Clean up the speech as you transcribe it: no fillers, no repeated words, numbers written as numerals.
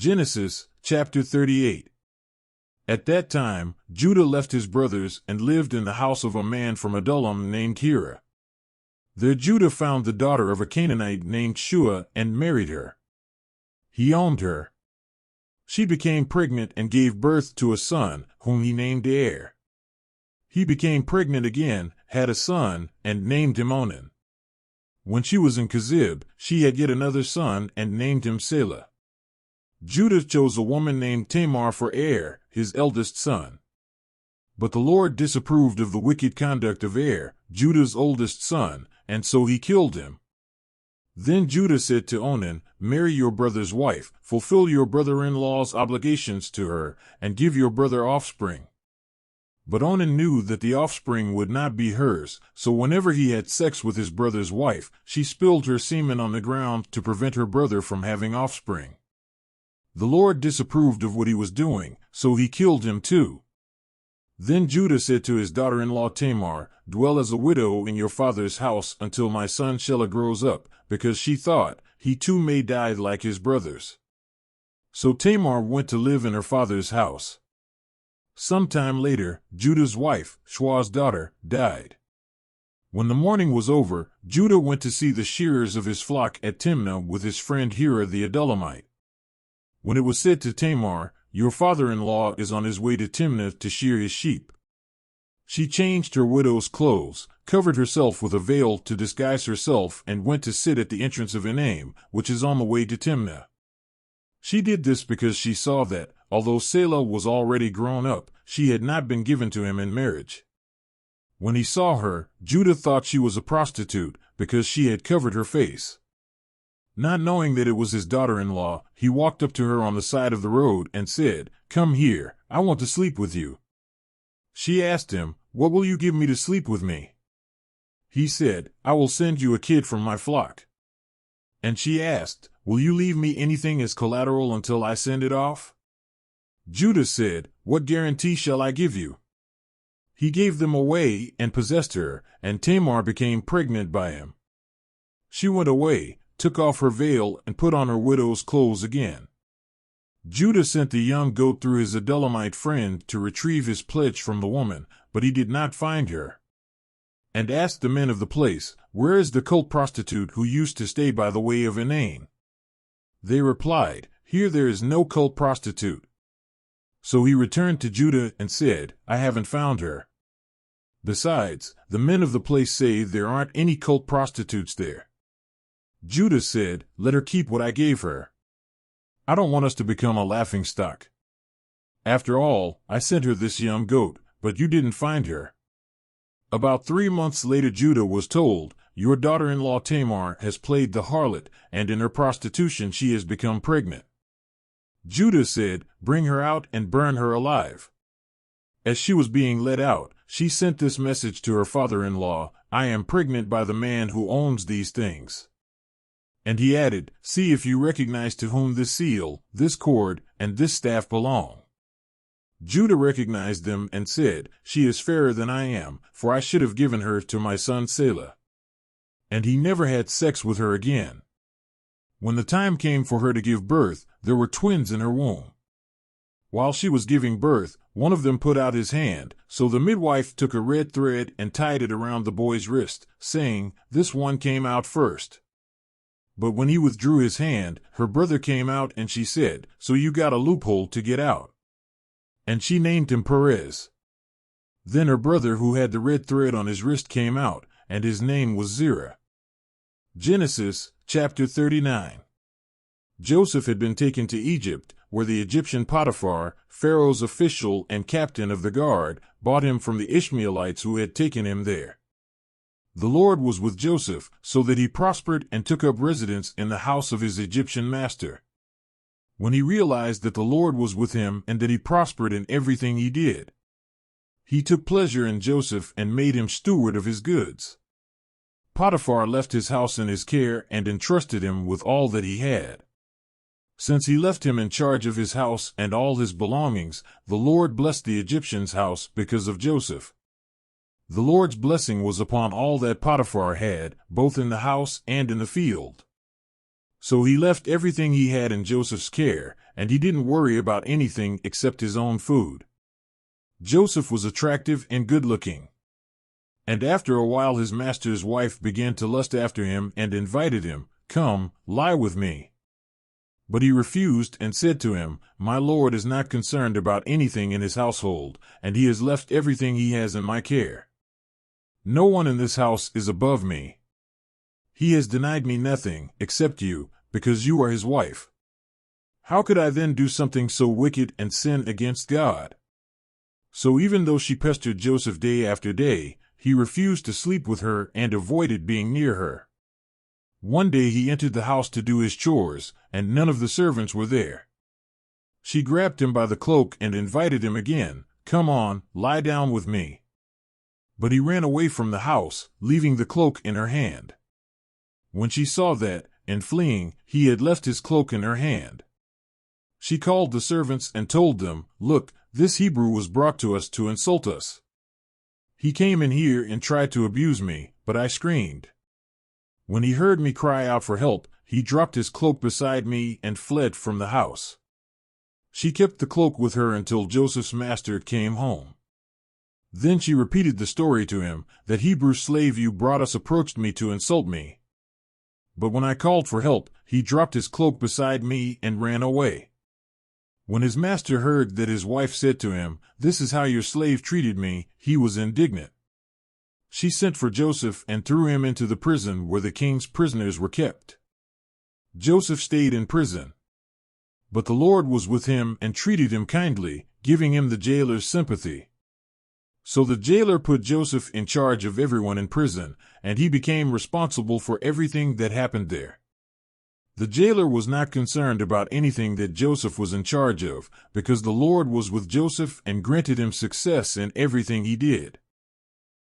Genesis chapter 38. At that time, Judah left his brothers and lived in the house of a man from Adullam named Hira. There Judah found the daughter of a Canaanite named Shua and married her. He owned her. She became pregnant and gave birth to a son, whom he named Er. He became pregnant again, had a son, and named him Onan. When she was in Kezib, she had yet another son and named him Selah. Judah chose a woman named Tamar for Er, his eldest son. But the Lord disapproved of the wicked conduct of Er, Judah's oldest son, and so he killed him. Then Judah said to Onan, "Marry your brother's wife, fulfill your brother-in-law's obligations to her, and give your brother offspring." But Onan knew that the offspring would not be hers, so whenever he had sex with his brother's wife, she spilled her semen on the ground to prevent her brother from having offspring. The Lord disapproved of what he was doing, so he killed him too. Then Judah said to his daughter-in-law Tamar, "Dwell as a widow in your father's house until my son Shelah grows up," because she thought, he too may die like his brothers. So Tamar went to live in her father's house. Some time later, Judah's wife, Shua's daughter, died. When the mourning was over, Judah went to see the shearers of his flock at Timnah with his friend Hira the Adullamite. When it was said to Tamar, "Your father-in-law is on his way to Timnah to shear his sheep," she changed her widow's clothes, covered herself with a veil to disguise herself, and went to sit at the entrance of Enaim, which is on the way to Timnah. She did this because she saw that, although Selah was already grown up, she had not been given to him in marriage. When he saw her, Judah thought she was a prostitute, because she had covered her face. Not knowing that it was his daughter-in-law, he walked up to her on the side of the road and said, "Come here, I want to sleep with you." She asked him, "What will you give me to sleep with me?" He said, "I will send you a kid from my flock." And she asked, "Will you leave me anything as collateral until I send it off?" Judah said, "What guarantee shall I give you?" He gave them away and possessed her, and Tamar became pregnant by him. She went away, took off her veil, and put on her widow's clothes again. Judah sent the young goat through his Adullamite friend to retrieve his pledge from the woman, but he did not find her. And asked the men of the place, "Where is the cult prostitute who used to stay by the way of Enaim?" They replied, "Here there is no cult prostitute." So he returned to Judah and said, "I haven't found her. Besides, the men of the place say there aren't any cult prostitutes there." Judah said, "Let her keep what I gave her. I don't want us to become a laughingstock. After all, I sent her this young goat, but you didn't find her." About 3 months later Judah was told, "Your daughter-in-law Tamar has played the harlot, and in her prostitution she has become pregnant." Judah said, "Bring her out and burn her alive." As she was being led out, she sent this message to her father-in-law, "I am pregnant by the man who owns these things." And he added, "See if you recognize to whom this seal, this cord, and this staff belong." Judah recognized them and said, "She is fairer than I am, for I should have given her to my son Selah." And he never had sex with her again. When the time came for her to give birth, there were twins in her womb. While she was giving birth, one of them put out his hand, so the midwife took a red thread and tied it around the boy's wrist, saying, "This one came out first." But when he withdrew his hand, her brother came out, and she said, "So you got a loophole to get out." And she named him Perez. Then her brother who had the red thread on his wrist came out, and his name was Zerah. Genesis chapter 39. Joseph had been taken to Egypt, where the Egyptian Potiphar, Pharaoh's official and captain of the guard, bought him from the Ishmaelites who had taken him there. The Lord was with Joseph, so that he prospered and took up residence in the house of his Egyptian master. When he realized that the Lord was with him and that he prospered in everything he did, he took pleasure in Joseph and made him steward of his goods. Potiphar left his house in his care and entrusted him with all that he had. Since he left him in charge of his house and all his belongings, the Lord blessed the Egyptian's house because of Joseph. The Lord's blessing was upon all that Potiphar had, both in the house and in the field. So he left everything he had in Joseph's care, and he didn't worry about anything except his own food. Joseph was attractive and good-looking. And after a while his master's wife began to lust after him and invited him, "Come, lie with me." But he refused and said to him, "My lord is not concerned about anything in his household, and he has left everything he has in my care. No one in this house is above me. He has denied me nothing, except you, because you are his wife. How could I then do something so wicked and sin against God?" So even though she pestered Joseph day after day, he refused to sleep with her and avoided being near her. One day he entered the house to do his chores, and none of the servants were there. She grabbed him by the cloak and invited him again, "Come on, lie down with me." But he ran away from the house, leaving the cloak in her hand. When she saw that, in fleeing, he had left his cloak in her hand, she called the servants and told them, "Look, this Hebrew was brought to us to insult us. He came in here and tried to abuse me, but I screamed. When he heard me cry out for help, he dropped his cloak beside me and fled from the house." She kept the cloak with her until Joseph's master came home. Then she repeated the story to him, "That Hebrew slave you brought us approached me to insult me. But when I called for help, he dropped his cloak beside me and ran away." When his master heard that his wife said to him, "This is how your slave treated me," he was indignant. She sent for Joseph and threw him into the prison where the king's prisoners were kept. Joseph stayed in prison. But the Lord was with him and treated him kindly, giving him the jailer's sympathy. So the jailer put Joseph in charge of everyone in prison, and he became responsible for everything that happened there. The jailer was not concerned about anything that Joseph was in charge of, because the Lord was with Joseph and granted him success in everything he did.